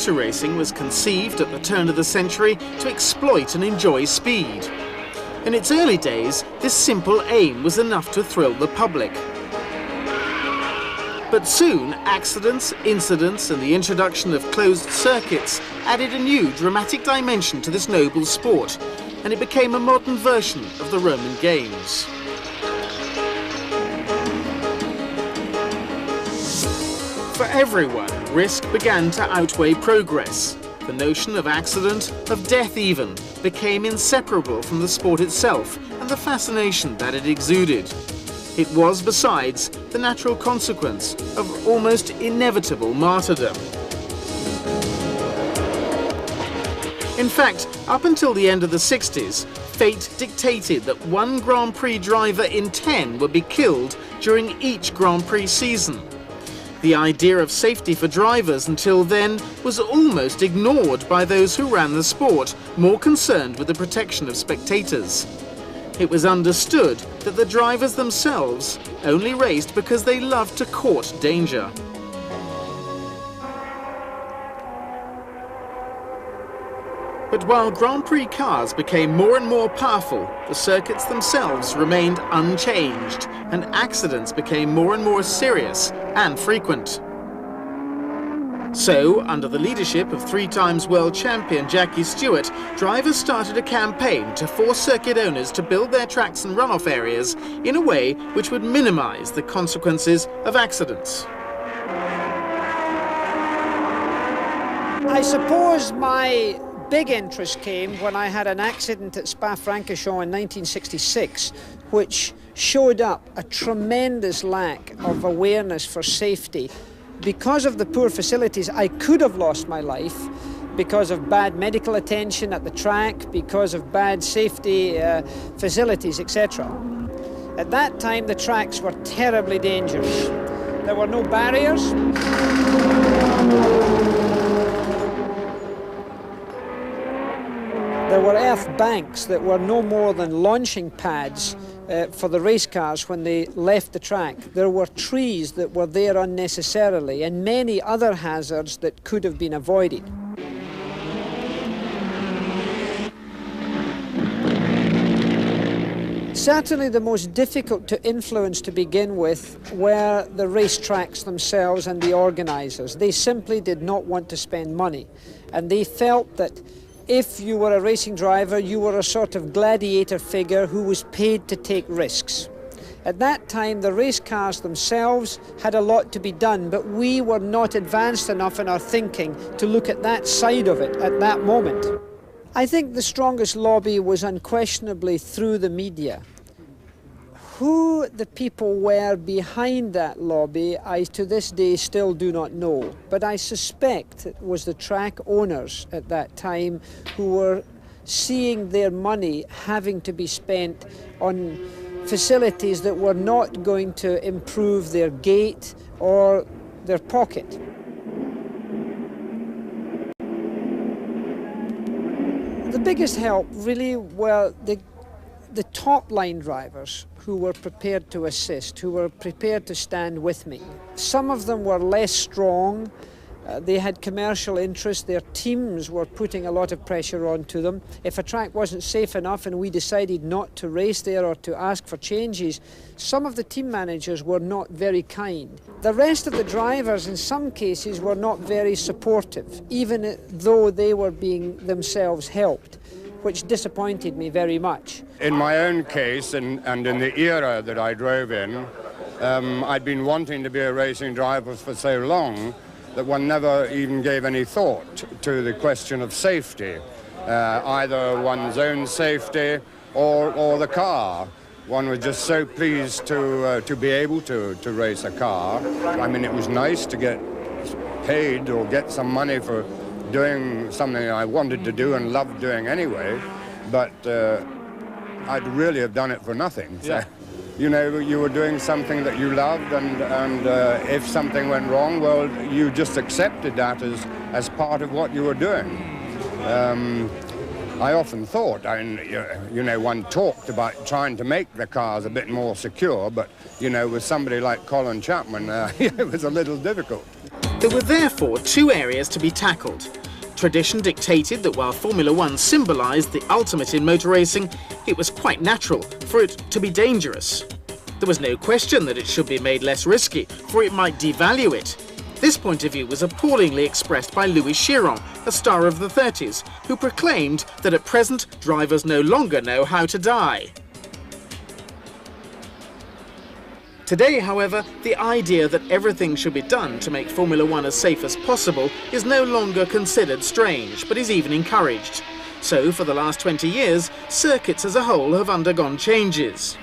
motor racing was conceived at the turn of the century to exploit and enjoy speed. In its early days, this simple aim was enough to thrill the public. But soon, accidents, incidents and the introduction of closed circuits added a new dramatic dimension to this noble sport, and it became a modern version of the Roman games. For everyone, risk began to outweigh progress. The notion of accident, of death even, became inseparable from the sport itself and the fascination that it exuded. It was, besides, the natural consequence of almost inevitable martyrdom. In fact, up until the end of the 60s, fate dictated that one Grand Prix driver in 10 would be killed during each Grand Prix season. The idea of safety for drivers until then was almost ignored by those who ran the sport, more concerned with the protection of spectators. It was understood that the drivers themselves only raced because they loved to court danger. But while Grand Prix cars became more and more powerful, the circuits themselves remained unchanged, and accidents became more and more serious and frequent. So, under the leadership of three-times world champion Jackie Stewart, drivers started a campaign to force circuit owners to build their tracks and runoff areas in a way which would minimize the consequences of accidents. I suppose my big interest came when I had an accident at Spa-Francorchamps in 1966, which showed up a tremendous lack of awareness for safety. Because of the poor facilities, I could have lost my life because of bad medical attention at the track, because of bad safety facilities, etc. At that time, the tracks were terribly dangerous. There were no barriers. There were earth banks that were no more than launching pads for the race cars when they left the track. There were trees that were there unnecessarily and many other hazards that could have been avoided. Certainly the most difficult to influence to begin with were the racetracks themselves and the organisers. They simply did not want to spend money, and they felt that if you were a racing driver, you were a sort of gladiator figure who was paid to take risks. At that time, the race cars themselves had a lot to be done, but we were not advanced enough in our thinking to look at that side of it at that moment. I think the strongest lobby was unquestionably through the media. Who the people were behind that lobby, I to this day still do not know. But I suspect it was the track owners at that time who were seeing their money having to be spent on facilities that were not going to improve their gait or their pocket. The biggest help really were the top line drivers who were prepared to assist, who were prepared to stand with me. Some of them were less strong. They had commercial interests. Their teams were putting a lot of pressure onto them. If a track wasn't safe enough and we decided not to race there or to ask for changes, some of the team managers were not very kind. The rest of the drivers in some cases were not very supportive, even though they were being themselves helped, which disappointed me very much. In my own case, and in the era that I drove in, I'd been wanting to be a racing driver for so long that one never even gave any thought to the question of safety, either one's own safety or the car. One was just so pleased to be able to race a car. I mean, it was nice to get paid or get some money for doing something I wanted to do and loved doing anyway, but I'd really have done it for nothing. So, yeah. You know, you were doing something that you loved, and if something went wrong, well, you just accepted that as part of what you were doing. I often thought, you know, one talked about trying to make the cars a bit more secure, but, you know, with somebody like Colin Chapman, it was a little difficult. There were therefore two areas to be tackled. Tradition dictated that while Formula One symbolised the ultimate in motor racing, it was quite natural for it to be dangerous. There was no question that it should be made less risky, for it might devalue it. This point of view was appallingly expressed by Louis Chiron, a star of the 30s, who proclaimed that at present drivers no longer know how to die. Today, however, the idea that everything should be done to make Formula One as safe as possible is no longer considered strange, but is even encouraged. So, for the last 20 years, circuits as a whole have undergone changes.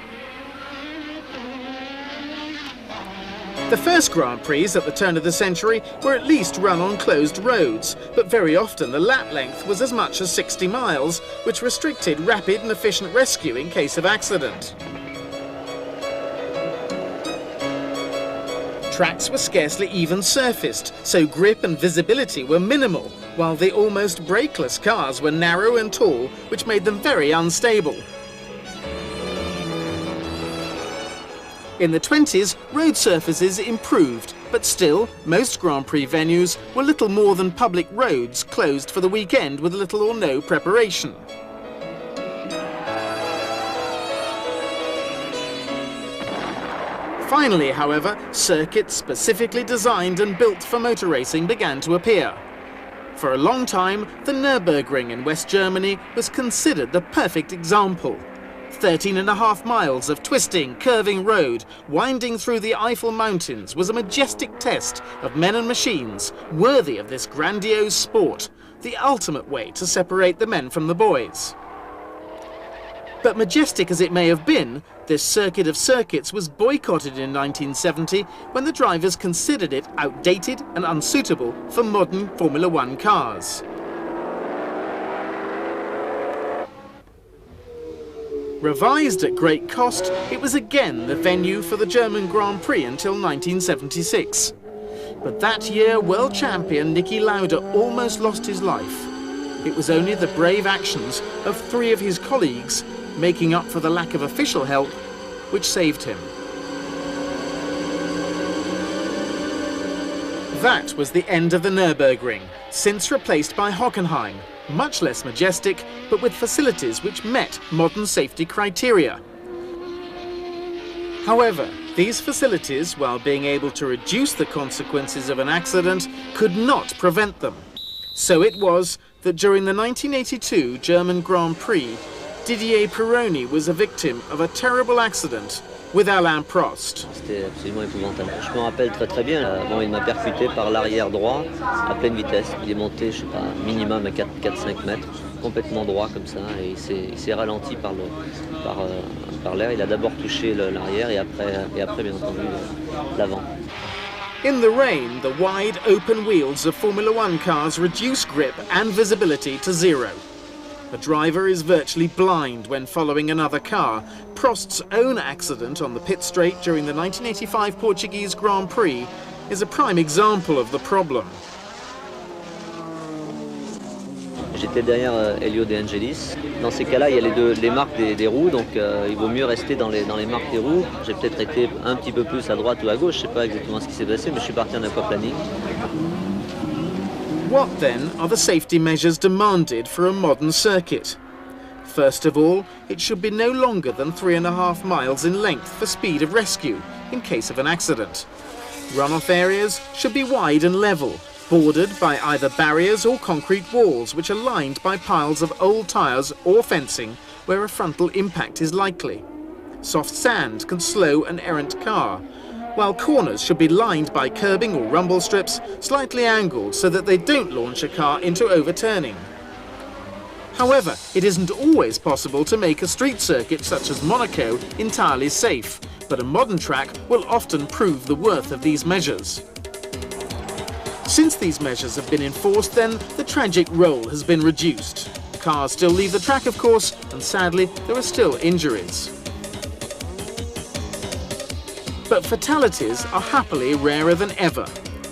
The first Grand Prix at the turn of the century were at least run on closed roads, but very often the lap length was as much as 60 miles, which restricted rapid and efficient rescue in case of accident. Tracks were scarcely even surfaced, so grip and visibility were minimal, while the almost brakeless cars were narrow and tall, which made them very unstable. In the 20s, road surfaces improved, but still, most Grand Prix venues were little more than public roads closed for the weekend with little or no preparation. Finally, however, circuits specifically designed and built for motor racing began to appear. For a long time, the Nürburgring in West Germany was considered the perfect example. 13.5 miles of twisting, curving road, winding through the Eifel Mountains, was a majestic test of men and machines, worthy of this grandiose sport, the ultimate way to separate the men from the boys. But majestic as it may have been, this circuit of circuits was boycotted in 1970 when the drivers considered it outdated and unsuitable for modern Formula One cars. Revised at great cost, it was again the venue for the German Grand Prix until 1976. But that year, world champion Niki Lauda almost lost his life. It was only the brave actions of 3 of his colleagues, making up for the lack of official help, which saved him. That was the end of the Nürburgring, since replaced by Hockenheim, much less majestic, but with facilities which met modern safety criteria. However, these facilities, while being able to reduce the consequences of an accident, could not prevent them. So it was that during the 1982 German Grand Prix, Didier Pironi was a victim of a terrible accident with Alain Prost. C'était absolument épouvantable. Je me rappelle très bien, bon, il m'a percuté par l'arrière droit à pleine vitesse. Il est monté, je sais pas, minimum à 4-5 mètres, complètement droit comme ça, et il s'est ralenti par l'air. Il a d'abord touché l'arrière et après bien entendu l'avant. In the rain, the wide open wheels of Formula One cars reduce grip and visibility to zero. The driver is virtually blind when following another car. Prost's own accident on the pit straight during the 1985 Portuguese Grand Prix is a prime example of the problem. J'étais derrière Elio De Angelis. Dans ces cas-là, il y a les marques des roues, donc il vaut mieux rester dans les marques des roues. J'ai peut-être été un petit peu plus à droite ou à gauche, je ne sais pas exactement ce qui s'est passé, mais je suis parti en aquaplaning. What then are the safety measures demanded for a modern circuit? First of all, it should be no longer than 3.5 miles in length for speed of rescue in case of an accident. Runoff areas should be wide and level, bordered by either barriers or concrete walls which are lined by piles of old tyres or fencing where a frontal impact is likely. Soft sand can slow an errant car, while corners should be lined by curbing or rumble strips, slightly angled so that they don't launch a car into overturning. However, it isn't always possible to make a street circuit such as Monaco entirely safe, but a modern track will often prove the worth of these measures. Since these measures have been enforced then, the tragic roll has been reduced. Cars still leave the track of course, and sadly there are still injuries. But fatalities are happily rarer than ever.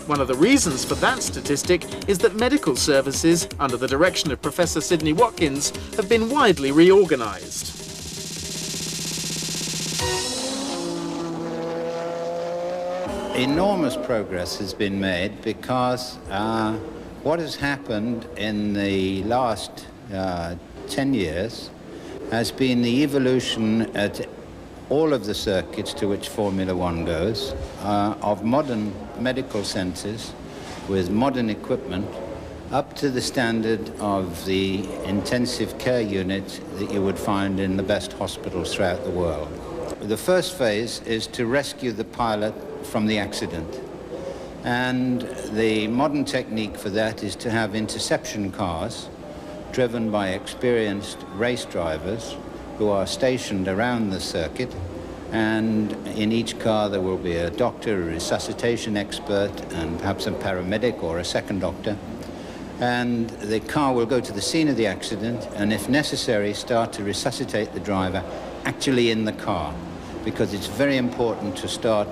One of the reasons for that statistic is that medical services, under the direction of Professor Sidney Watkins, have been widely reorganised. Enormous progress has been made because what has happened in the last 10 years has been the evolution at all of the circuits to which Formula One goes of modern medical centres with modern equipment up to the standard of the intensive care unit that you would find in the best hospitals throughout the world. The first phase is to rescue the pilot from the accident. And the modern technique for that is to have interception cars driven by experienced race drivers who are stationed around the circuit. And in each car there will be a doctor, a resuscitation expert, and perhaps a paramedic or a second doctor. And the car will go to the scene of the accident and, if necessary, start to resuscitate the driver actually in the car, because it's very important to start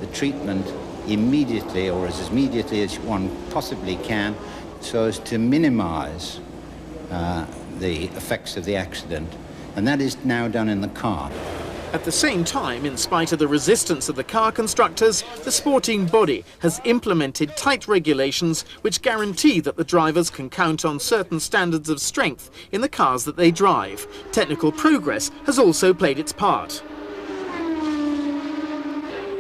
the treatment immediately, or as immediately as one possibly can, so as to minimize the effects of the accident. And that is now done in the car. At the same time, in spite of the resistance of the car constructors, the sporting body has implemented tight regulations which guarantee that the drivers can count on certain standards of strength in the cars that they drive. Technical progress has also played its part.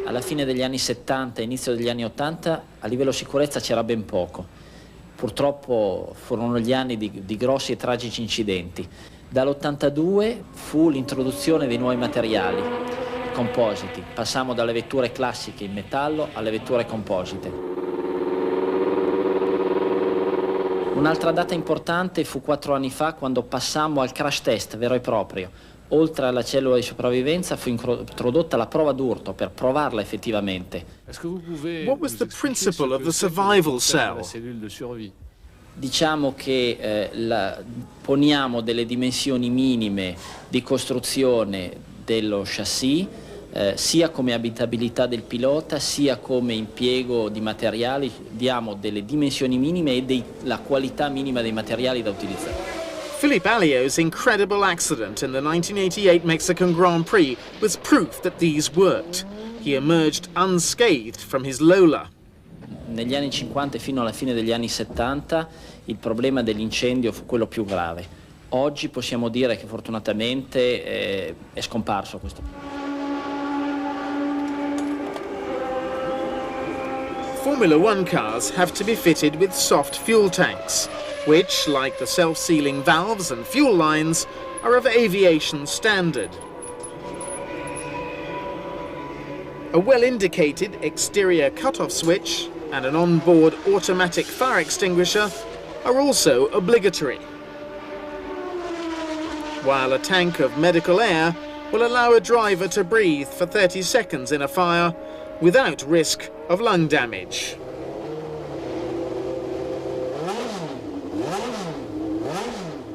Alla fine degli anni 70 e inizio degli anni 80 a livello sicurezza c'era ben poco. Purtroppo furono gli anni di grossi e tragici incidenti. Dall'82 fu l'introduzione dei nuovi materiali, i compositi. Passammo dalle vetture classiche in metallo alle vetture composite. Un'altra data importante fu 4 anni fa, quando passammo al crash test vero e proprio. Oltre alla cellula di sopravvivenza fu introdotta la prova d'urto per provarla effettivamente. What was the principle of the survival cell? Diciamo che poniamo delle dimensioni minime di costruzione dello chassis, sia come abitabilità del pilota, sia come impiego di materiali. Diamo delle dimensioni minime e la qualità minima dei materiali da utilizzare. Filipe Alio's incredible accident in the 1988 Mexican Grand Prix was proof that these worked. He emerged unscathed from his Lola. Negli anni 50 e fino alla fine degli anni 70 il problema dell'incendio fu quello più grave. Oggi possiamo dire che fortunatamente è scomparso questo. Formula One cars have to be fitted with soft fuel tanks, which, like the self-sealing valves and fuel lines, are of aviation standard. A well-indicated exterior cut-off switch and an on-board automatic fire extinguisher are also obligatory, while a tank of medical air will allow a driver to breathe for 30 seconds in a fire without risk of lung damage.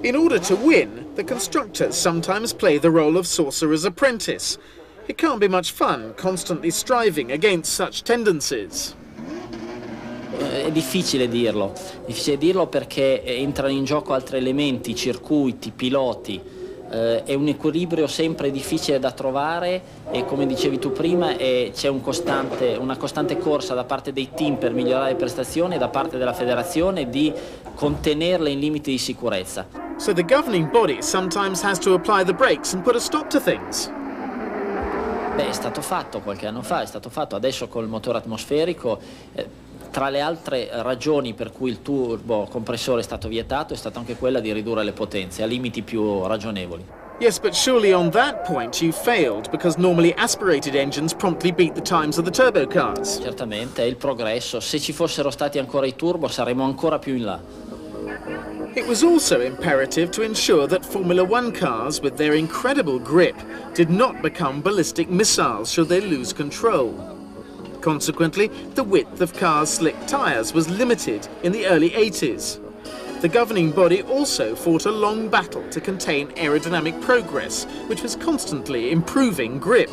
In order to win, the constructors sometimes play the role of sorcerer's apprentice. It can't be much fun constantly striving against such tendencies. È difficile dirlo perché entrano in gioco altri elementi, circuiti, piloti. È un equilibrio sempre difficile da trovare e, come dicevi tu prima, c'è una costante corsa da parte dei team per migliorare le prestazioni e da parte della federazione di contenerle in limiti di sicurezza. So the governing body sometimes has to apply the brakes and put a stop to things. Beh, è stato fatto qualche anno fa, è stato fatto adesso col motore atmosferico. Tra le altre ragioni per cui il turbo compressore è stato vietato è stata anche quella di ridurre le potenze a limiti più ragionevoli. Yes, but surely on that point you failed, because normally aspirated engines promptly beat the times of the turbo cars. Certamente, è il progresso. Se ci fossero stati ancora i turbo saremmo ancora più in là. It was also imperative to ensure that Formula One cars, with their incredible grip, did not become ballistic missiles should they lose control. Consequently, the width of cars' slick tyres was limited in the early 80s. The governing body also fought a long battle to contain aerodynamic progress, which was constantly improving grip.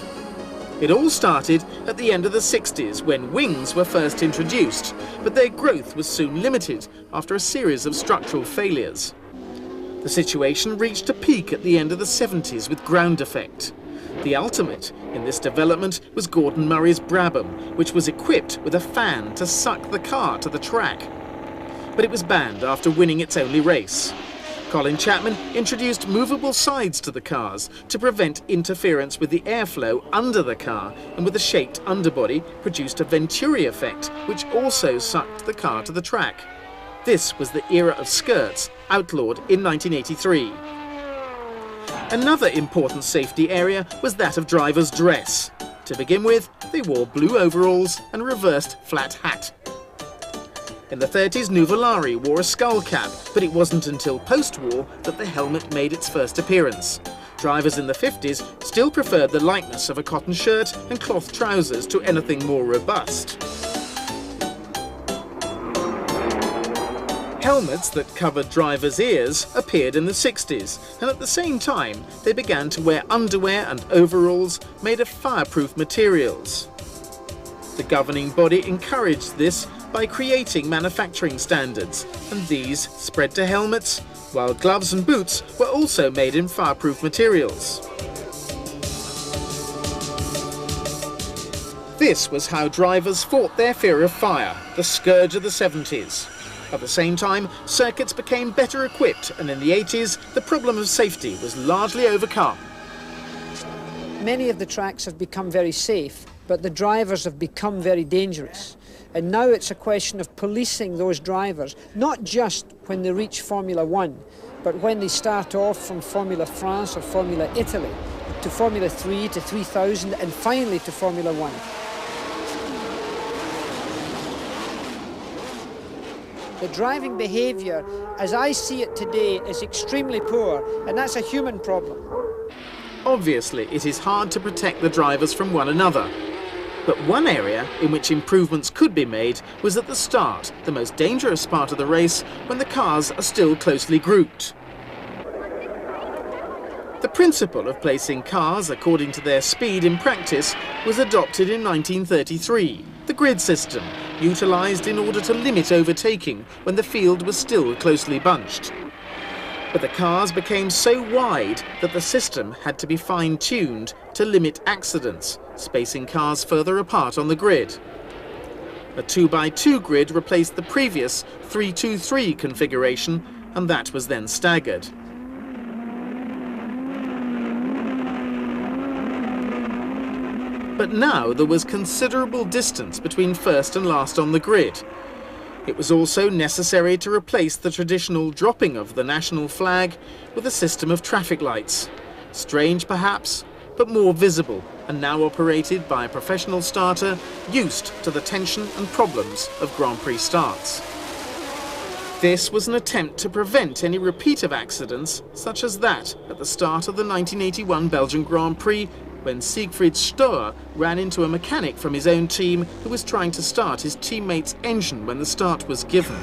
It all started at the end of the 60s, when wings were first introduced, but their growth was soon limited after a series of structural failures. The situation reached a peak at the end of the 70s with ground effect. The ultimate in this development was Gordon Murray's Brabham, which was equipped with a fan to suck the car to the track. But it was banned after winning its only race. Colin Chapman introduced movable sides to the cars to prevent interference with the airflow under the car, and with a shaped underbody produced a Venturi effect, which also sucked the car to the track. This was the era of skirts, outlawed in 1983. Another important safety area was that of drivers' dress. To begin with, they wore blue overalls and reversed flat hat. In the 30s, Nuvolari wore a skull cap, but it wasn't until post-war that the helmet made its first appearance. Drivers in the 50s still preferred the lightness of a cotton shirt and cloth trousers to anything more robust. Helmets that covered drivers' ears appeared in the 60s, and at the same time they began to wear underwear and overalls made of fireproof materials. The governing body encouraged this by creating manufacturing standards, and these spread to helmets, while gloves and boots were also made in fireproof materials. This was how drivers fought their fear of fire, the scourge of the 70s. At the same time, circuits became better equipped, and in the 80s, the problem of safety was largely overcome. Many of the tracks have become very safe, but the drivers have become very dangerous. And now it's a question of policing those drivers, not just when they reach Formula One, but when they start off from Formula France or Formula Italy, to Formula 3, to 3000, and finally to Formula One. The driving behaviour, as I see it today, is extremely poor, and that's a human problem. Obviously, it is hard to protect the drivers from one another. But one area in which improvements could be made was at the start, the most dangerous part of the race, when the cars are still closely grouped. The principle of placing cars according to their speed in practice was adopted in 1933, the grid system, utilised in order to limit overtaking when the field was still closely bunched. But the cars became so wide that the system had to be fine-tuned to limit accidents, spacing cars further apart on the grid. A 2x2 grid replaced the previous 3-2-3 configuration, and that was then staggered. But now there was considerable distance between first and last on the grid. It was also necessary to replace the traditional dropping of the national flag with a system of traffic lights. Strange perhaps, but more visible, and now operated by a professional starter used to the tension and problems of Grand Prix starts. This was an attempt to prevent any repeat of accidents such as that at the start of the 1981 Belgian Grand Prix, when Siegfried Stoer ran into a mechanic from his own team who was trying to start his teammate's engine when the start was given.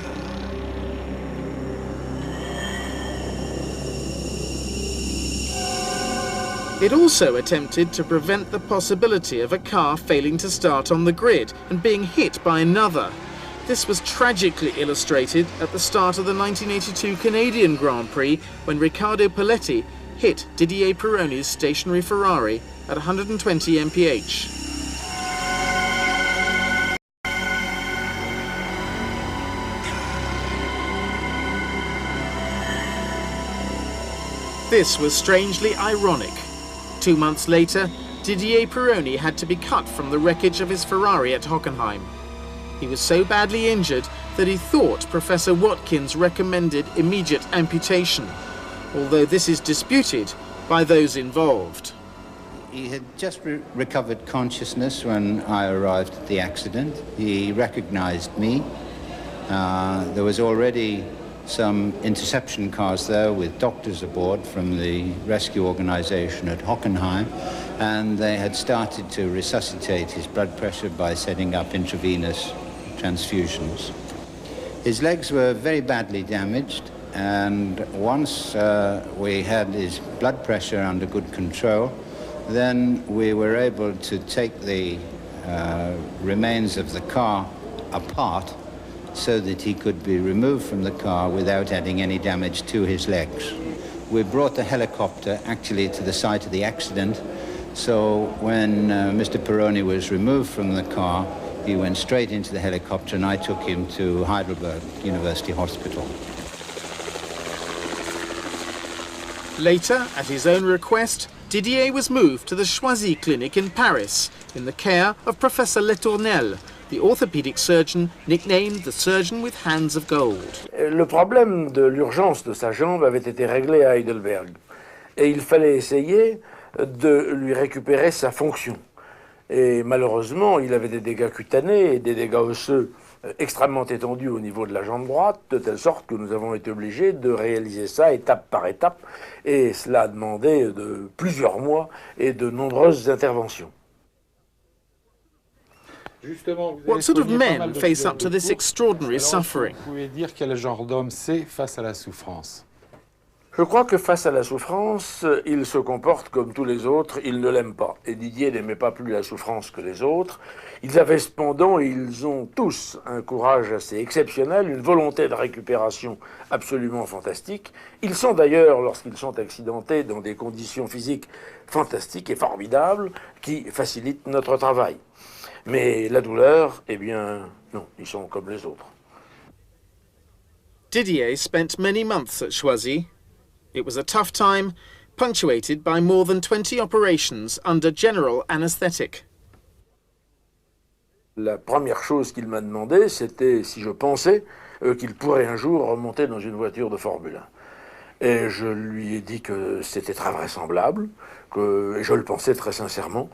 It also attempted to prevent the possibility of a car failing to start on the grid and being hit by another. This was tragically illustrated at the start of the 1982 Canadian Grand Prix when Riccardo Paletti hit Didier Pironi's stationary Ferrari at 120 mph. This was strangely ironic. 2 months later, Didier Pironi had to be cut from the wreckage of his Ferrari at Hockenheim. He was so badly injured that he thought Professor Watkins recommended immediate amputation, although this is disputed by those involved. He had just recovered consciousness when I arrived at the accident. He recognized me. There was already some interception cars there with doctors aboard from the rescue organization at Hockenheim, and they had started to resuscitate his blood pressure by setting up intravenous transfusions. His legs were very badly damaged, and once we had his blood pressure under good control, then we were able to take the remains of the car apart so that he could be removed from the car without adding any damage to his legs. We brought the helicopter actually to the site of the accident So when Mr. Pironi was removed from the car, he went straight into the helicopter and I took him to Heidelberg University Hospital. Later, at his own request, Didier was moved to the Choisy Clinic in Paris, in the care of Professor Letournel, the orthopedic surgeon nicknamed the surgeon with hands of gold. Le problème de l'urgence de sa jambe avait été réglé à Heidelberg et il fallait essayer de lui récupérer sa fonction. Et malheureusement, il avait des dégâts cutanés et des dégâts osseux extrêmement étendus au niveau de la jambe droite, de telle sorte que nous avons été obligés de réaliser ça étape par étape, et cela a demandé de plusieurs mois et de nombreuses interventions. What sort of men face up to this extraordinary suffering? Vous pouvez dire quel genre d'homme c'est face à la souffrance? Je crois que face à la souffrance, il se comporte comme tous les autres, il ne l'aime pas. Et Didier n'aimait pas plus la souffrance que les autres. Ils avaient cependant, ils ont tous un courage assez exceptionnel, une volonté de récupération absolument fantastique. Ils sont d'ailleurs, lorsqu'ils sont accidentés, dans des conditions physiques fantastiques et formidables qui facilitent notre travail. Mais la douleur, eh bien, non, ils sont comme les autres. Didier spent many months at Choisy. It was a tough time, punctuated by more than 20 operations under general anesthetic. La première chose qu'il m'a demandé, c'était si je pensais qu'il pourrait un jour remonter dans une voiture de Formule 1. Et je lui ai dit que c'était très vraisemblable, et je le pensais très sincèrement.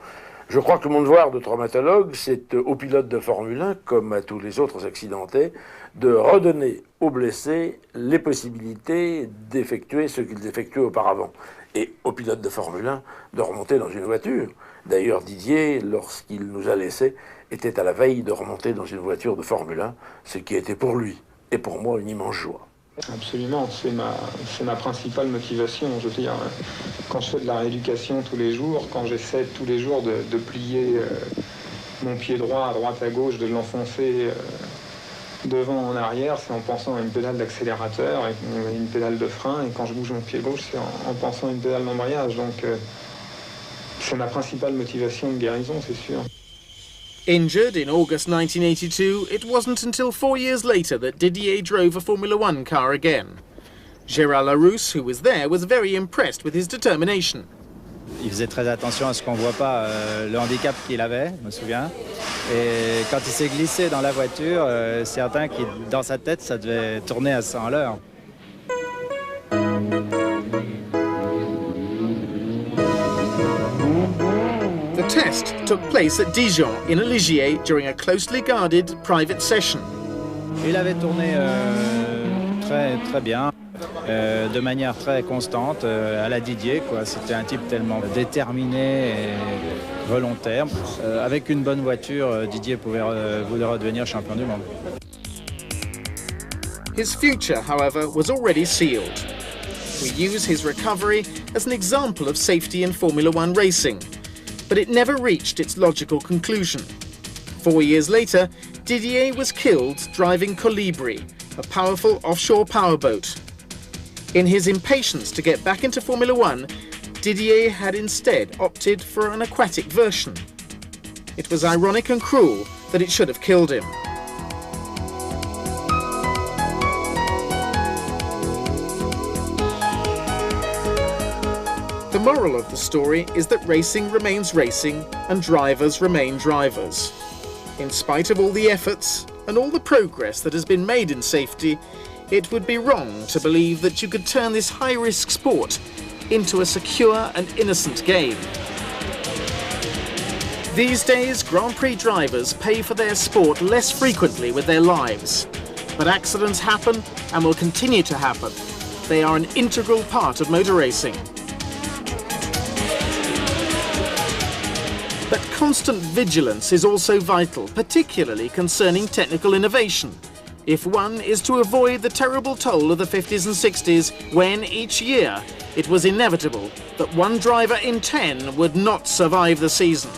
Je crois que mon devoir de traumatologue, c'est aux pilotes de Formule 1, comme à tous les autres accidentés, de redonner aux blessés les possibilités d'effectuer ce qu'ils effectuaient auparavant. Et aux pilotes de Formule 1, de remonter dans une voiture. D'ailleurs, Didier, lorsqu'il nous a laissés, était à la veille de remonter dans une voiture de Formule 1, ce qui était pour lui et pour moi une immense joie. Absolument, c'est ma principale motivation. Je veux dire, quand je fais de la rééducation tous les jours, quand j'essaie tous les jours de plier mon pied droit à droite à gauche, de l'enfoncer devant en arrière, c'est en pensant à une pédale d'accélérateur et une pédale de frein. Et quand je bouge mon pied gauche, c'est en pensant à une pédale d'embrayage. Donc c'est ma principale motivation de guérison, c'est sûr. Injured in August 1982, it wasn't until 4 years later that Didier drove a Formula One car again. Gérard Larousse, who was there, was very impressed with his determination. Il faisait très attention à ce qu'on ne voit pas le handicap qu'il avait, je me souviens. Et quand il s'est glissé dans la voiture, c'est certain que dans sa tête, ça devait tourner à 100 à l'heure. The test took place at Dijon in a Ligier during a closely guarded private session. Il avait tourné très bien, de manière très constante, à la Didier, quoi. C'était un type tellement déterminé et volontaire. Avec une bonne voiture, Didier pouvait redevenir champion du monde. His future, however, was already sealed. We use his recovery as an example of safety in Formula One racing, but it never reached its logical conclusion. 4 years later, Didier was killed driving Colibri, a powerful offshore powerboat. In his impatience to get back into Formula One, Didier had instead opted for an aquatic version. It was ironic and cruel that it should have killed him. The moral of the story is that racing remains racing and drivers remain drivers. In spite of all the efforts and all the progress that has been made in safety, it would be wrong to believe that you could turn this high-risk sport into a secure and innocent game. These days, Grand Prix drivers pay for their sport less frequently with their lives. But accidents happen and will continue to happen. They are an integral part of motor racing. But constant vigilance is also vital, particularly concerning technical innovation, if one is to avoid the terrible toll of the 50s and 60s when, each year, it was inevitable that one driver in 10 would not survive the season.